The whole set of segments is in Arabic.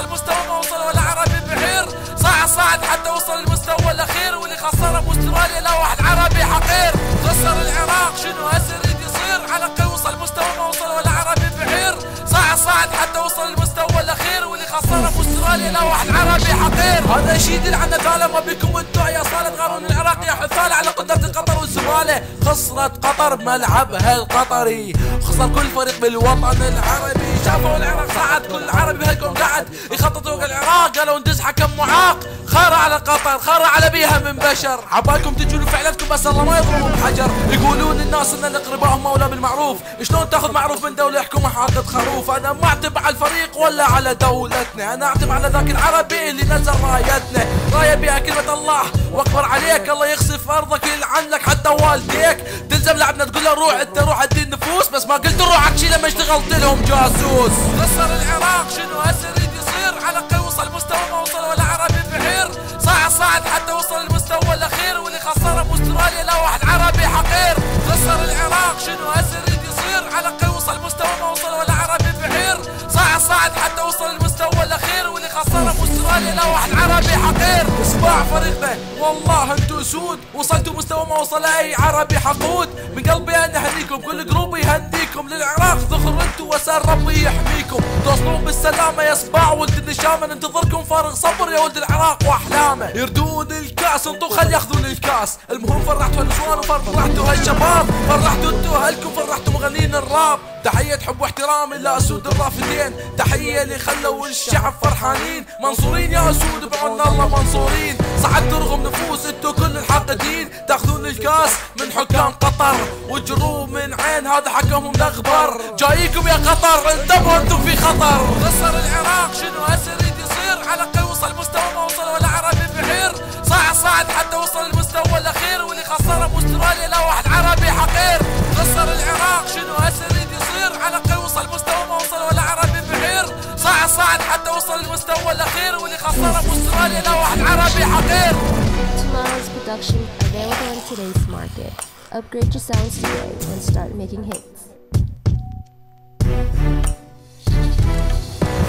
المستوى ما وصل ولا عربي بحير، صعد حتى وصل المستوى الاخير، واللي خسره باستراليا لا واحد عربي حقير. خسر العراق شنو هسه يريد يصير، على الاقل وصل المستوى ما وصل ولا عربي بحير، صعد حتى وصل المستوى الاخير، واللي خسره باستراليا لا واحد عربي حقير. هذا شي يدل عن نتاله ما بيكم انتو يا صالة تغارون العراق يا حثالة على قدرة قطر والزبالة. خسرت قطر بملعبها القطري، خسر كل فريق بالوطن العربي. شافوا العراق صعد كل عربي بهالكون قعد يخططوا العراق، قالوا ندز حكم معاق، خار على قطر خار على بيها من بشر. عبالكم تجون فعلتكم بس الله ما يضربوا بحجر. يقولون الناس ان الاقرباء هم اولى بالمعروف، شلون تاخذ معروف من دوله يحكمها حاطط خروف؟ انا ما اعتب على الفريق ولا على دولتنا، انا اعتب على ذاك العربي اللي نزل رايتنا، رايه بها كلمه الله واكبر عليك، الله يخسف ارضك يلعن لك حتى والديك. تلزم لعبنا تقول له روح انت روح ادي النفوس، بس ما قلت روحك شي لما اشتغلت لهم جاسوس. خسر العراق شنو هسه يريد يصير، على الاقل وصل مستوى ما وصل ولا عربي بحير، صعد حتى وصل المستوى الاخير، واللي خسره باستراليا لا واحد عربي حقير. خسر العراق شنو هسه يريد يصير، على الاقل وصل مستوى ما وصل ولا عربي بحير، صعد حتى وصل المستوى الاخير، واللي خسره باستراليا لا واحد عربي حقير. اسمع فريقنا والله انتو اسود، وصلتوا مستوى ما وصل اي عربي حقود. من قلبي انا اهنيكم كل جروب يهنيكم، للعراق ذخر انتو وسار ربي يحميكم، توصلون بالسلامه يا صباع ولد النشامه، ننتظركم فارغ صبر يا ولد العراق واحلامه. يردون الكاس انتو خل ياخذون الكاس، المهم فرحتوا هالنسوان وفرحتوا هالشباب، فرحتوا انتو اهلكم فرحتوا مغنيين الراب. تحية حب واحترام لأسود الرافدين، تحية اللي خلوا الشعب فرحانين، منصورين يا أسود بعون الله منصورين، صعدتوا رغم نفوس انتو كل الحاقدين، تاخذون الكاس من حكام قطر وتجروه من عين هذا حكمهم الاخبار، جايكم يا قطر انتبهوا انتم في خطر. خسر العراق شنو هسه يريد يصير، على الاقل وصل مستوى ما وصل ولا عربي بحير، صعد حتى وصل المستوى الاخير، واللي خسره باستراليا لا واحد عربي حقير. خسر العراق شنو هسه يريد يصير، على الاقل وصل مستوى ما وصل ولا عربي بحير، صعد حتى وصل المستوى الاخير، واللي خسره باستراليا لا واحد عربي حقير. Tomorrow's production available in today's market. Upgrade your sounds today and start making hits.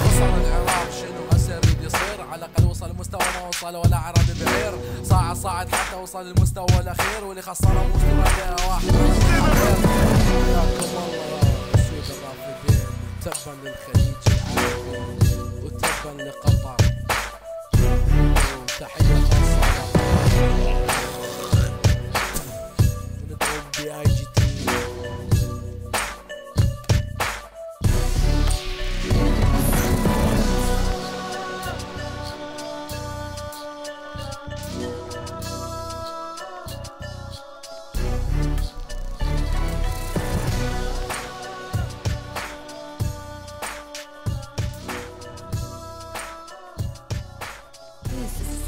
خسر العراق شنو هسه يريد يصير، على الاقل وصل المستوى ما وصل ولا عربي بحير، صعد حتى وصل المستوى الاخير، واللي خسره باستراليا واحد عربي حقير. حياكم الله يا اسود الرافدين، تبا للخليج العربي وتبا لقطر، وتحية خاصة من جروب BIGT. Please